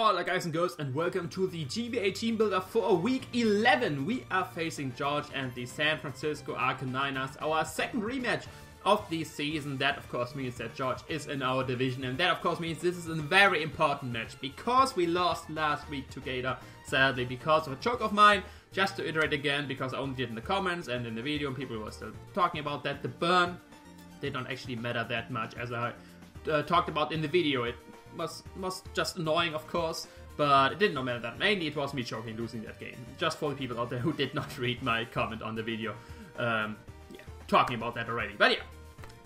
Hola guys and girls, and welcome to the GBA team builder for week 11. We are facing George and the San Francisco Arcaniners, our second rematch of the season. That of course means that George is in our division, and that of course means this is a very important match because we lost last week together, sadly, because of a choke of mine. Just to iterate again, because I only did in the comments and in the video and people were still talking about that, the burn did not actually matter that much as I talked about in the video. It was just annoying, of course, but it did not matter that. Mainly it was me choking, losing that game. Just for the people out there who did not read my comment on the video, talking about that already. But yeah,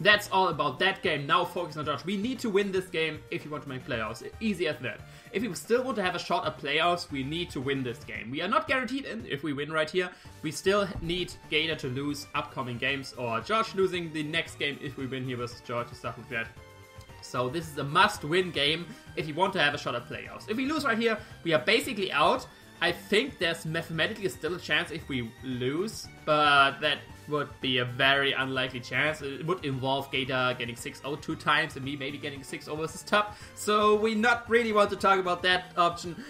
that's all about that game. Now focus on George. We need to win this game if you want to make playoffs. Easy as that. If we still want to have a shot at playoffs, we need to win this game. We are not guaranteed in if we win right here. We still need Gator to lose upcoming games, or George losing the next game if we win here versus George and stuff like that. So this is a must-win game if you want to have a shot at playoffs. If we lose right here, we are basically out. I think there's mathematically still a chance if we lose, but that would be a very unlikely chance. It would involve Gator getting 6-0 2 times and me maybe getting 6-0 versus top. So we not really want to talk about that option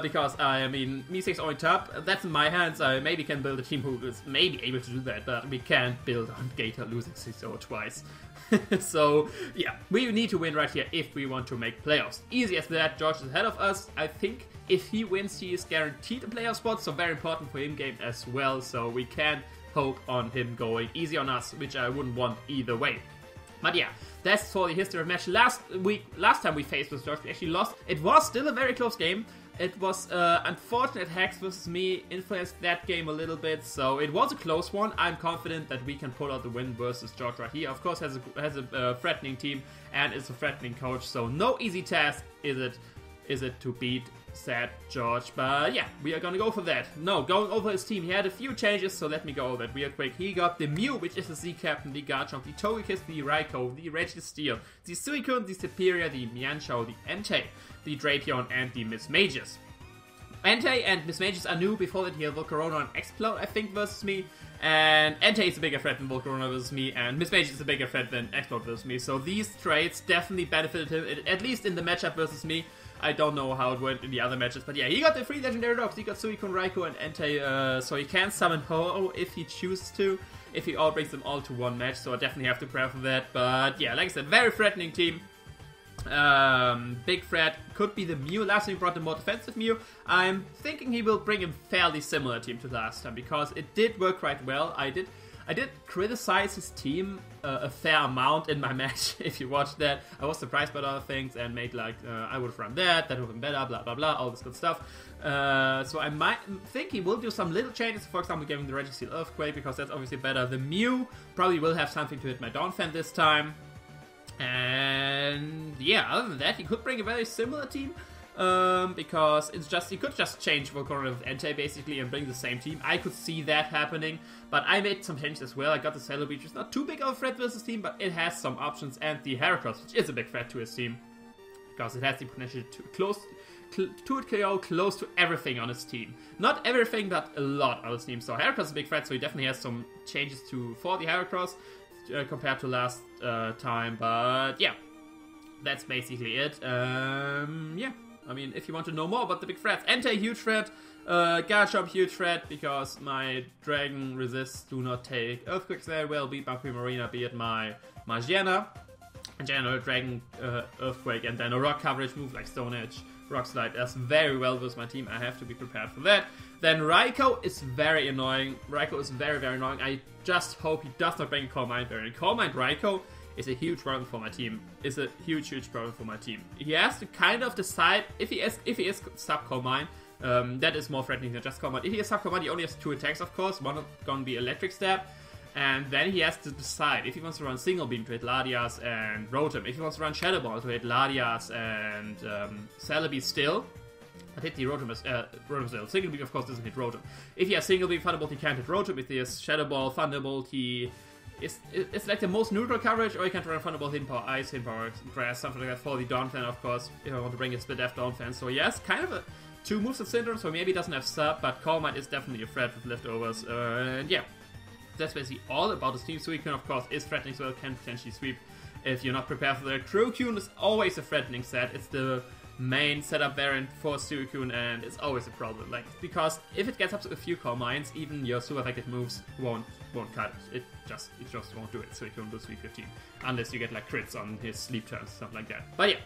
because, I mean, me 6-0 in top, that's in my hands. I maybe can build a team who is maybe able to do that, but we can't build on Gator losing 6-0 twice. So, yeah, we need to win right here if we want to make playoffs. Easy as that. George is ahead of us. I think if he wins, he is guaranteed a playoff spot, so very important for him game as well. So we can hope on him going easy on us, which I wouldn't want either way. But yeah, that's for the history of match. Last time we faced with George, we actually lost. It was still a very close game. It was unfortunate Hex versus me influenced that game a little bit, so it was a close one. I'm confident that we can pull out the win versus George right here. Of course, has a threatening team and is a threatening coach, so no easy task is it to beat sad George. But yeah, we are gonna go for that. No, going over his team, he had a few changes, so let me go over that real quick. He got the Mew, which is the Z-Captain, the Garchomp, the Togekiss, the Raikou, the Registeel, the Suicune, the Superior, the Mienshao, the Entei, the Drapion, and the Mismagius. Entei and Mismagius are new. Before that he had Volcarona and Explode, I think, versus me. And Entei is a bigger threat than Volcarona versus me, and Mismagius is a bigger threat than Explode versus me. So these traits definitely benefited him, at least in the matchup versus me. I don't know how it went in the other matches, but yeah, he got the 3 legendary dogs. He got Suicune, Raikou, and Entei, so he can summon Ho-Oh if he chooses to, if he all brings them all to one match, so I definitely have to prepare for that. But yeah, like I said, very threatening team. Big threat could be the Mew. Last time he brought the more defensive Mew. I'm thinking he will bring a fairly similar team to last time, because it did work quite well. I did criticize his team a fair amount in my match. If you watched that, I was surprised by other things and made like, I would have run that would have been better, blah blah blah, all this good stuff. So I might think he will do some little changes, for example giving the Registeel Earthquake, because that's obviously better. The Mew probably will have something to hit my Donphan this time. And yeah, other than that, he could bring a very similar team. Because he could just change Volcarona with Entei basically and bring the same team. I could see that happening, but I made some changes as well. I got the Celebi, which is not too big of a threat versus team, but it has some options, and the Heracross, which is a big threat to his team, because it has the potential to KO close to everything on his team. Not everything, but a lot on his team. So Heracross is a big threat, so he definitely has some changes for the Heracross compared to last time. But yeah, that's basically it. Yeah. I mean, if you want to know more about the big threats, Entei, huge threat, Garchomp, huge threat, because my Dragon resists do not take Earthquakes very well, be it my Primarina, be it my Magearna, and general Dragon Earthquake, and then a Rock coverage move like Stone Edge, Rock Slide does very well with my team. I have to be prepared for that. Then Raikou is very annoying. Raikou is very, very annoying. I just hope he does not bring a Calm Mind variant. Calm Mind Raikou is a huge problem for my team. Is a huge problem for my team. He has to kind of decide if he is sub Calm Mind. That is more threatening than just Calm Mind. If he is sub Calm Mind, he only has 2 attacks, of course. One is gonna be Electric Stab, and then he has to decide if he wants to run Single Beam to hit Latias and Rotom. If he wants to run Shadow Ball to hit Latias and Celebi still, but hit the Rotom still. Single Beam, of course, doesn't hit Rotom. If he has Single Beam, Thunderbolt, he can't hit Rotom. If he has Shadow Ball, Thunderbolt, it's like the most neutral coverage, or you can run Thunderbolt, Hidden Power Ice, Hidden Power Grass, something like that for the Donphan, of course, if I want to bring a Split F Donphan. So yes, kind of 2 moves of Syndrome, so maybe he doesn't have sub, but Calm Mind is definitely a threat with leftovers. And yeah, that's basically all about his team. Suicune, of course, is threatening, so it can potentially sweep if you're not prepared for that. Crocune is always a threatening set. It's the main setup variant for Suicune, and it's always a problem. Like, because if it gets up to a few core mines, even your super effective moves won't cut it. It just won't do it. Suicune will 315 unless you get like crits on his sleep turns, stuff like that. But yeah.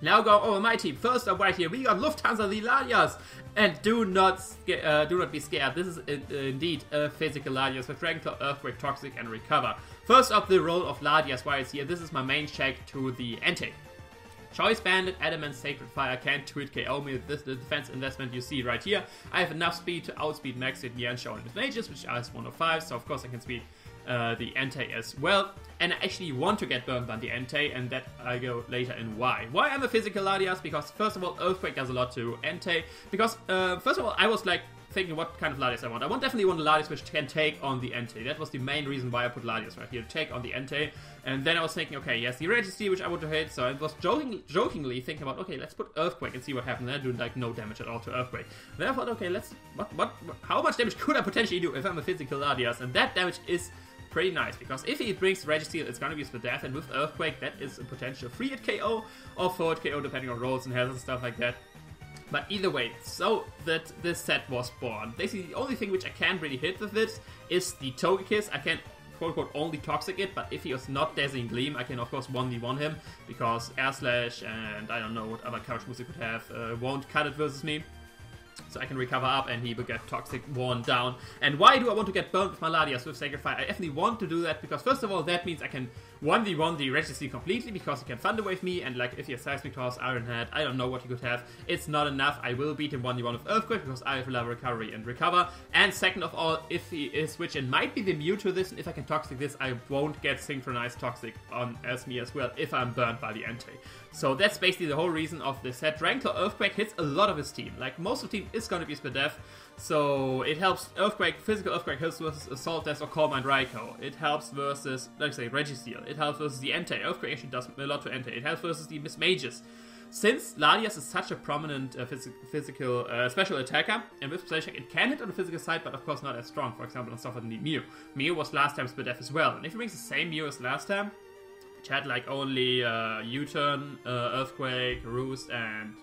Now go over my team. First up right here, we got Lufthansa the Latias. And do not be scared. This is indeed a physical Latias with Dragon Claw, Earthquake, Toxic, and Recover. First up, the role of Latias right here. This is my main check to the Entei. Choice Bandit, Adamant, Sacred Fire can't 2-hit KO me with this defense investment you see right here. I have enough speed to outspeed Max with Mienshao and his mages, which is 105, so of course I can speed the Entei as well. And I actually want to get burned by the Entei, and that I go later in why. Why I'm a physical Latias? Because first of all, Earthquake does a lot to Entei. Because first of all, I was like thinking what kind of Latias I want. I definitely want a Latias which can take on the Entei. That was the main reason why I put Latias right here, to take on the Entei. And then I was thinking, okay, yes, the Registry, which I want to hit, so I was jokingly thinking about, okay, let's put Earthquake and see what happens. And I do like no damage at all to Earthquake. Then I thought, okay, how much damage could I potentially do if I'm a physical Latias? And that damage is pretty nice, because if he brings Registeel, it's gonna be for death, and with Earthquake, that is a potential 3-hit KO or 4-hit KO, depending on rolls and health and stuff like that. But either way, so that this set was born. Basically, the only thing which I can really hit with this is the Togekiss. I can quote-unquote only Toxic it, but if he was not Dazzling Gleam, I can of course 1v1 him, because Air Slash and I don't know what other coverage moves he could have won't cut it versus me. So I can recover up and he will get Toxic worn down. And why do I want to get burned with my Latias with Sacred Fire? I definitely want to do that because first of all, that means I can 1v1 the Registry completely, because he can Thunder Wave me, and like if he has Seismic Toss, Iron Head, I don't know what he could have. It's not enough. I will beat him 1v1 with Earthquake because I have Level Recovery and Recover. And second of all, if he is switch and might be the Mew to this, and if I can Toxic this, I won't get Synchronized Toxic on as me as well if I'm burned by the Entei. So that's basically the whole reason of this set. Dragon Claw Earthquake hits a lot of his team. Like most of the team is going to be split death. So it helps Earthquake, physical Earthquake hits versus Assault Death or Calm Mind Raikou. It helps versus, let's say, Registeel. It helps versus the Entei. Earthquake actually does a lot to Entei. It helps versus the Miss Mages. Since Latias is such a prominent physical special attacker, and with Play Check it can hit on the physical side, but of course not as strong, for example, on stuff like the Mew. Mew was last time split death as well, and if he brings the same Mew as last time, which had like only U-Turn, Earthquake, Roost, and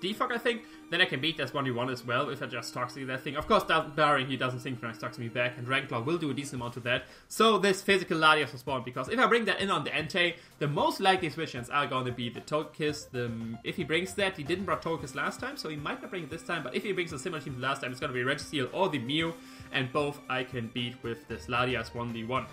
Defog, I think, then I can beat this 1v1 as well if I just Toxic that thing. Of course, barring he doesn't Synchronize Toxic me back, and Dragon Claw will do a decent amount to that. So this physical Latias was spawned, because if I bring that in on the Entei, the most likely switch-ins are going to be the Togekiss. If he brings that, he didn't bring Togekiss last time, so he might not bring it this time, but if he brings a similar team to last time, it's going to be Registeel or the Mew, and both I can beat with this Latias 1v1.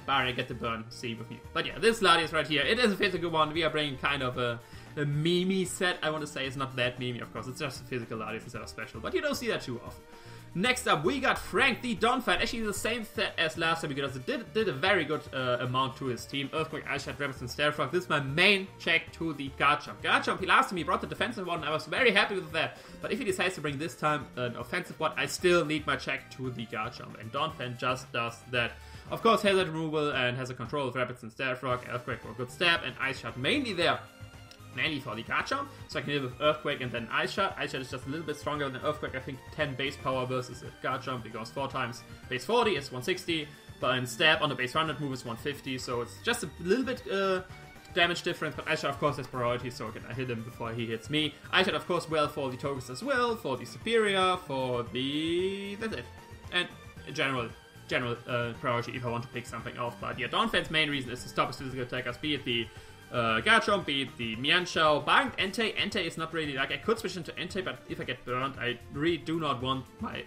Barring I get the burn, see with me. But yeah, this Latias right here, it is a physical one. We are bringing kind of a meme set, I want to say. It's not that meme, of course. It's just a physical Latias instead of special. But you don't see that too often. Next up, we got Frank the Donphan. Actually, the same set as last time, because it did a very good amount to his team. Earthquake, Ice Shot, Rabbits, and Starfrog. This is my main check to the Garchomp. Garchomp, last time he brought the defensive one, and I was very happy with that. But if he decides to bring this time an offensive one, I still need my check to the Garchomp. And Donphan just does that. Of course, hazard removal and has a control of Rabbits and Starfrog, Earthquake for a good stab, and Ice Shot mainly there. Mainly for the Garchomp, so I can hit with Earthquake and then Ice Shot. Ice Shot is just a little bit stronger than Earthquake. I think 10 base power versus a Garchomp, because 4 times base 40 is 160, but in stab on the base 100 move is 150, so it's just a little bit damage difference, but Ice Shot of course has priority, so I hit him before he hits me. Ice Shot of course well for the Togekiss as well, for the Superior, for the... that's it. And general priority if I want to pick something else. But yeah, Donphan's main reason is to stop his physical attackers, be it the Garchomp, be it the Mienshao. Barring Entei, Entei is not really, like, I could switch into Entei, but if I get burned, I really do not want my,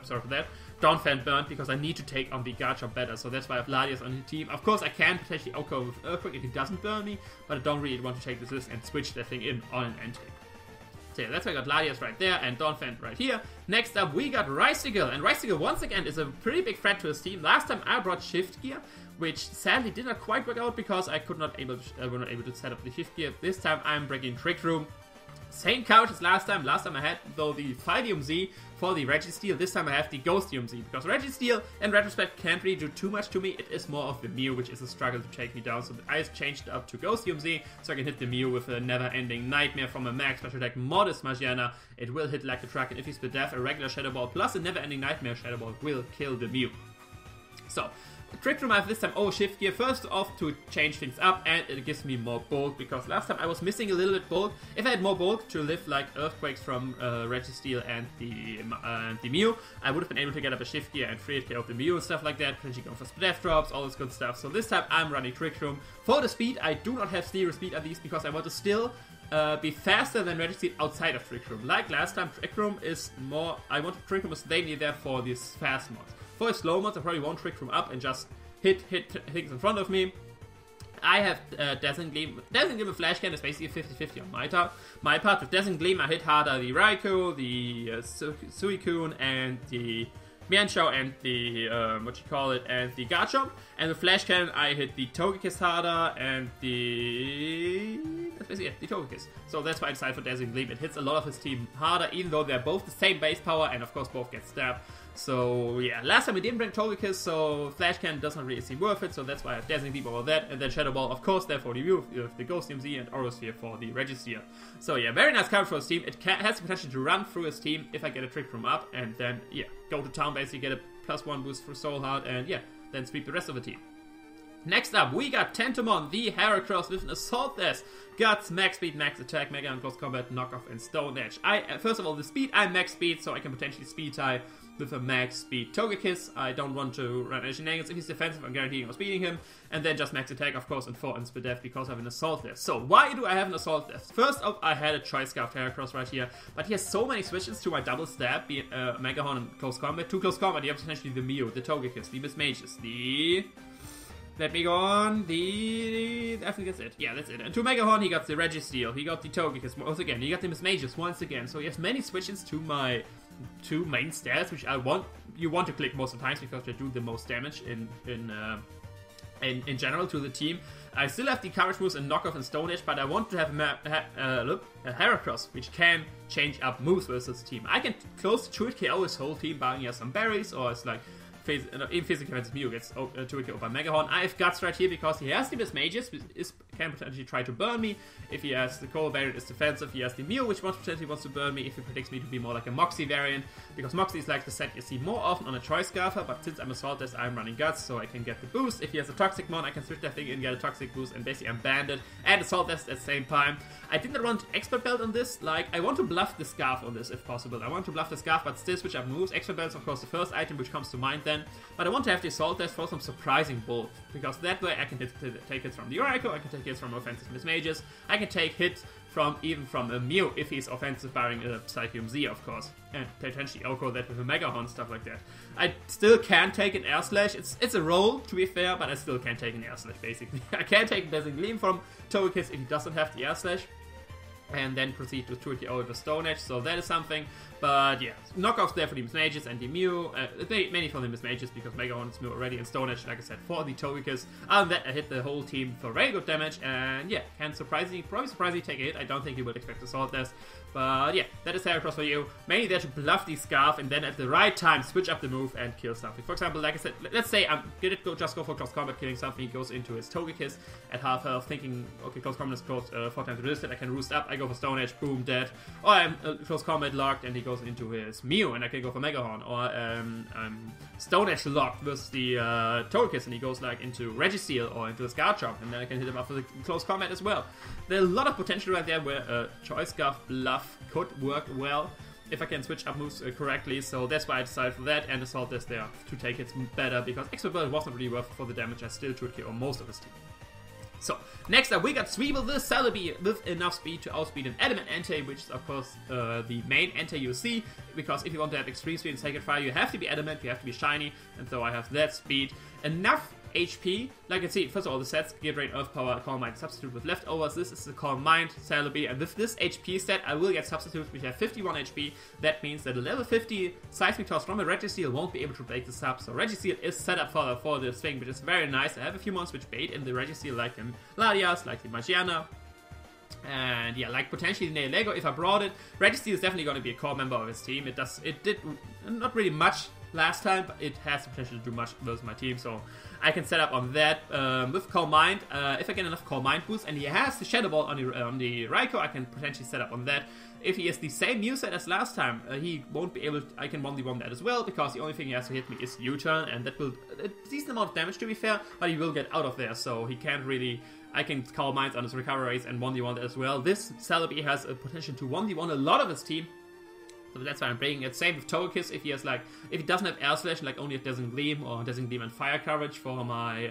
sorry for that, Donphan burned, because I need to take on the Garchomp better, so that's why I have Latias on the team. Of course, I can potentially outgo with Earthquake if he doesn't burn me, but I don't really want to take this risk and switch that thing in on an Entei. So yeah, that's why I got Latias right there and Donphan right here. Next up, we got Reistigal, and Reistigal once again is a pretty big threat to his team. Last time I brought Shift Gear, which sadly did not quite work out because I were not able to set up the Shift Gear. This time I'm bringing Trick Room. Same couch as last time. Last time I had, though, the Fidium Z for the Registeel. This time I have the Ghostium Z, because Registeel, in retrospect, can't really do too much to me. It is more of the Mew, which is a struggle to take me down. So I changed it up to Ghostium Z, so I can hit the Mew with a never-ending Nightmare from a max special attack Modest Magearna. It will hit like a truck, and if he's split death, a regular Shadow Ball plus a never-ending Nightmare Shadow Ball will kill the Mew. So, Trick Room I have this time Shift Gear, first off to change things up, and it gives me more bulk, because last time I was missing a little bit bulk. If I had more bulk to lift like Earthquakes from Registeel and the Mew, I would have been able to get up a Shift Gear and free care of the Mew and stuff like that, potentially going for Death Drops, all this good stuff. So this time I'm running Trick Room. For the speed, I do not have Zero Speed at least, because I want to still be faster than Registeel outside of Trick Room. Like last time, Trick Room is more, I want Trick Room to stay near there for these fast mods. For his slow mods, I probably won't Trick Room up and just hit things in front of me. I have Dazzling Gleam. Dazzling Gleam with Flash Cannon is basically 50-50 on my part. With Dazzling Gleam, I hit harder the Raikou, the Suicune, and the Mienshao, and the, and the Garchomp. And with Flash Cannon, I hit the Togekiss harder, and that's basically it, the Togekiss. So that's why I decided for Dazzling Gleam. It hits a lot of his team harder, even though they're both the same base power, and of course both get stabbed. So yeah, last time we didn't bring Togekiss, so Flash Cannon doesn't really seem worth it, so that's why I have Dazzling Deep over that, and then Shadow Ball, of course, there for the Mew, the Ghost DMZ, and Orosphere for the Registeel. So yeah, very nice card for his team. It has the potential to run through his team if I get a Trick Room up, and then, yeah, go to town, basically get a +1 boost for Soul Heart, and yeah, then sweep the rest of the team. Next up, we got Tentomon, the Heracross with an Assault Vest, Guts, Max Speed, Max Attack, Mega and Close Combat, Knockoff, and Stone Edge. First of all, the speed, I'm Max Speed, so I can potentially Speed tie with a Max Speed Togekiss. I don't want to run any shenanigans. If he's defensive, I'm guaranteeing speeding him. And then just Max Attack, of course, and 4 Inspe Death because I have an Assault Vest. So, why do I have an Assault Vest? First off, I had a Choice Scarf Heracross right here, but he has so many switches to my double stab, be it Megahorn and Close Combat. To Close Combat, you have potentially the Mew, the Togekiss, the Mismagius, the... Let me go on, I think that's it. Yeah, that's it. And to Megahorn, he got the Registeel, he got the Togekiss once again, he got the Mismagius once again. So he has many switches to my two main stats, which you want to click most of the times because they do the most damage in general to the team. I still have the Courage moves and Knockoff and Stone Edge, but I want to have a Heracross, which can change up moves versus team. I can close to it KO his whole team, barring he has some berries, or it's like in physical defense, Mew gets 2-hit KO by Megahorn. I have Guts right here because he has the Mismagius, which can potentially try to burn me. If he has the Cold variant, it's defensive. He has the Mew, which potentially wants to burn me if he predicts me to be more like a Moxie variant, because Moxie is like the set you see more often on a Choice Scarfer, but since I'm Assault Vest, I'm running Guts, so I can get the boost. If he has a Toxic Mon, I can switch that thing and get a Toxic boost, and basically I'm Banded and Assault Vest at the same time. I did not run Expert Belt on this. Like, I want to bluff the Scarf on this if possible. I want to bluff the Scarf, but still switch up moves. Expert Belt is of course the first item which comes to mind then, but I want to have the Assault Vest for some surprising bulk, because that way I can take hits from the Raikou, I can take hits from offensive Mismagius, I can take hits even from a Mew if he's offensive, barring a SceptileMC, of course, and potentially Oko that with a Megahorn, stuff like that. I still can take an Air Slash. It's a roll, to be fair, but I still can't take an Air Slash, basically. I can take a Dazzling Gleam from Togekiss if he doesn't have the Air Slash, and then proceed to 2-KO with Stone Edge, so that is something. But yeah, knockoffs there for the Mismagius and the Mew, many for the Mismagius because Megahorn is Mew already, and Stone Edge, like I said, for the Togekiss. Other than that, I hit the whole team for very good damage, and yeah, can probably surprisingly take a hit. I don't think you would expect Assault Vest, but yeah, that is Heracross for you. Mainly there to bluff the Scarf, and then at the right time, switch up the move and kill something. For example, like I said, let's say I'm gonna just go for Close Combat, killing something. He goes into his Togekiss at half health, thinking, okay, Close Combat is close, 4 times resisted, I can roost up, I go for Stone Edge, boom, dead. Or I'm Close Combat locked, and he goes into his Mew, and I can go for Megahorn. Or Stone Edge locked with the Togekiss, and he goes like into Registeel or into his Garchomp, and then I can hit him up for the Close Combat as well. There's a lot of potential right there where a Choice Scarf bluff could work well if I can switch up moves correctly, so that's why I decided for that, and Assault Vest there to take it better, because Expert Belt wasn't really worth it for the damage. I still should KO most of his team. So, next up we got Sweeble the Celebi with enough speed to outspeed an Adamant Entei, which is of course the main Entei you see, because if you want to have extreme speed in Sacred Fire, you have to be Adamant, you have to be shiny, and so I have that speed. Enough HP, like you see, first of all, the sets, Gear Drain, Earth Power, Calm Mind, Substitute with Leftovers. This is the Calm Mind Celebi, and with this HP set, I will get Substitutes which have 51 HP. That means that a level 50 Seismic Toss from a Registeel won't be able to break the sub, so Registeel is set up for this thing, which is very nice. I have a few monsters which bait in the Registeel, like the Latias, like the Magearna, and yeah, like potentially the Lego if I brought it. Registeel is definitely going to be a core member of his team. It did not really much last time, but it has the potential to do much with my team, so I can set up on that. With Calm Mind, if I get enough Calm Mind boost, and he has the Shadow Ball on the Raikou, I can potentially set up on that. If he is the same moveset as last time, he won't be able to, I can 1v1 that as well, because the only thing he has to hit me is U-turn, and that will a decent amount of damage to be fair, but he will get out of there, so he can't really, I can Calm Minds on his recovery rates and 1v1 that as well. This Celebi has a potential to 1v1 a lot of his team, so that's why I'm bringing it. Same with Togekiss, if he has like, if he doesn't have Air Slash, like only a Dazzling Gleam or Dazzling Gleam and Fire coverage for my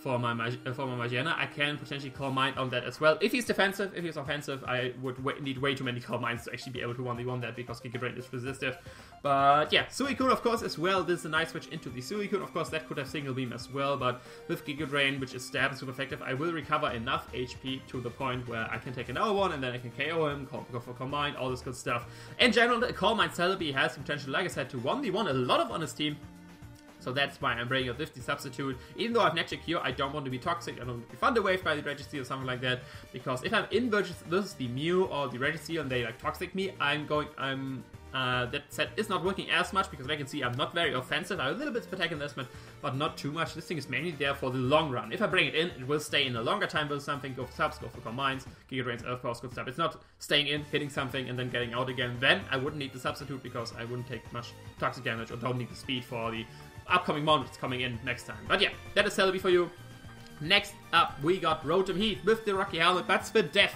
Magearna, I can potentially Calm Mind on that as well. If he's defensive, if he's offensive, I would need way too many Calm Minds to actually be able to 1v1 that, because Giga Drain is resistive. But yeah, Suicune of course as well. This is a nice switch into the Suicune. Of course that could have Single Beam as well, but with Giga Drain, which is stab and super effective, I will recover enough HP to the point where I can take another one and then I can KO him, go for Calm Mind, all this good stuff. In general, the Calm Mind Celebi has the potential, like I said, to 1v1 a lot of on his team. So that's why I'm bringing a 50 substitute. Even though I have Natural Cure, I don't want to be toxic, I don't want to be Thunder Wave by the Registeel or something like that. Because if I'm in versus the Mew or the Registeel and they like toxic me, that set is not working as much, because I can see I'm not very offensive. I have a little bit of attack investment, but not too much. This thing is mainly there for the long run. If I bring it in, it will stay in a longer time with something. Go for subs, go for Calm Minds, Giga Drains, Earth Powers, good stuff. It's not staying in, hitting something, and then getting out again. Then I wouldn't need the substitute, because I wouldn't take much toxic damage, or don't need the speed for the upcoming mon that's coming in next time. But yeah, that is Celebi for you. Next up, we got Rotom-Heat with the Rocky Helmet, but Spidef.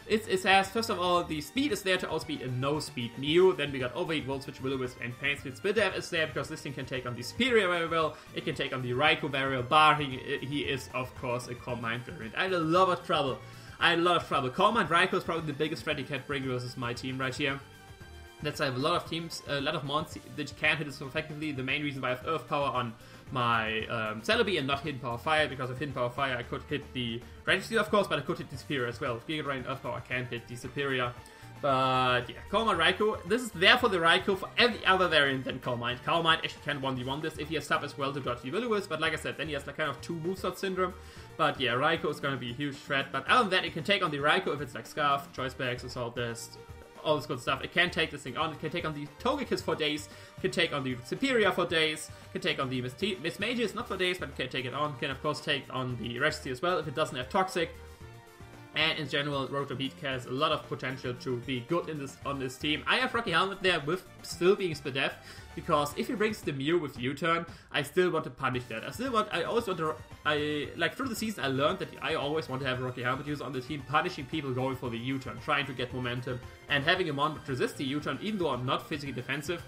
It has, first of all, the speed is there to outspeed a no-speed Mew. Then we got Overheat, Volt Switch, Will-O-Wisp, and Pain Split. Spidef is there because this thing can take on the Superior very well. It can take on the Raikou very well, but he is, of course, a Calm Mind variant. I had a lot of trouble. Calm Mind Raikou is probably the biggest threat he can bring versus my team right here. That's why I have a lot of teams, a lot of mons that can't hit it so effectively. The main reason why I have Earth Power on my Celebi and not Hidden Power Fire, because of Hidden Power Fire I could hit the Registeel of course, but I could hit the Superior as well. With Giga Drain Earth Power I can't hit the Superior. But yeah, Calm Mind Raikou, this is there for the Raikou for every other variant than Calm Mind. Calm Mind actually can 1v1 this if he has sub as well to dodge the Will-O-Wisp, but like I said, then he has like kind of two moveset syndrome. But yeah, Raikou is going to be a huge threat, but other than that, it can take on the Raikou if it's like Scarf, Choice Bags, Assault Vest, all this good stuff. It can take this thing on. It can take on the Togekiss for days. Can take on the Superior for days. Can take on the Miss Mages, not for days, but it can take it on. Can of course take on the Registeel as well if it doesn't have Toxic. And in general, Rotom-Heat has a lot of potential to be good on this team. I have Rocky Helmet there with still being Spidef, because if he brings the Mew with U-turn, I still want to punish that. I always want to, like through the season I learned that I always want to have a Rocky Helmet user on the team, punishing people going for the U-turn, trying to get momentum, and having a mon that resists the U-turn, even though I'm not physically defensive.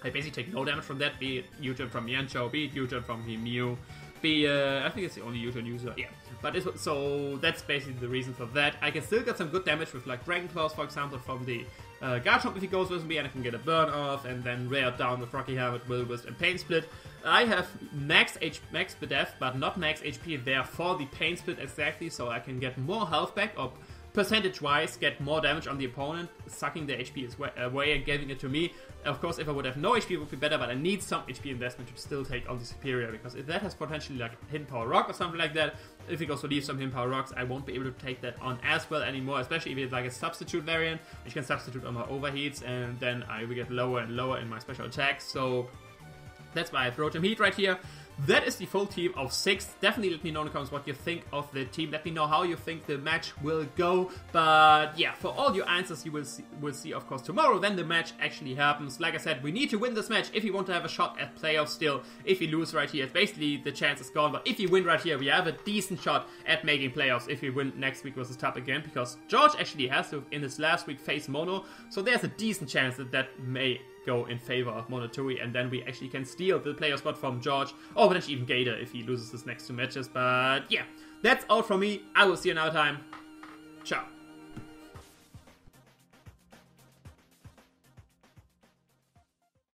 I basically take no damage from that, be it U-turn from Yancho, be it U-turn from the Mew, I think it's the only U-turn user, yeah. But so that's basically the reason for that. I can still get some good damage with like Dragon Claws, for example, from the Garchomp if he goes with me, and I can get a burn off, and then rare down with Rocky Helmet, Will-O-Wisp, and Pain Split. I have max Spidef, but not max HP there for the Pain Split exactly, so I can get more health back, or percentage-wise get more damage on the opponent, sucking the HP away and giving it to me. Of course, if I would have no HP, it would be better, but I need some HP investment to still take on the Superior, because if that has potentially like Hidden Power Rock or something like that, if he goes to leave some Hidden Power Rocks, I won't be able to take that on as well anymore, especially if it's like a substitute variant, which can substitute on my Overheats, and then I will get lower and lower in my special attacks, so that's why I have Rotom-Heat right here. That is the full team of 6. Definitely let me know in the comments what you think of the team. Let me know how you think the match will go. But yeah, for all your answers you will see of course tomorrow when the match actually happens. Like I said, we need to win this match if we want to have a shot at playoffs still. If we lose right here, basically the chance is gone. But if we win right here, we have a decent shot at making playoffs if we win next week versus Tap again. Because George actually has to, in his last week, face Mono. So there's a decent chance that may go in favor of Monotui, and then we actually can steal the player spot from George, or potentially even Gator if he loses his next 2 matches. But yeah, that's all from me. I will see you another time. Ciao.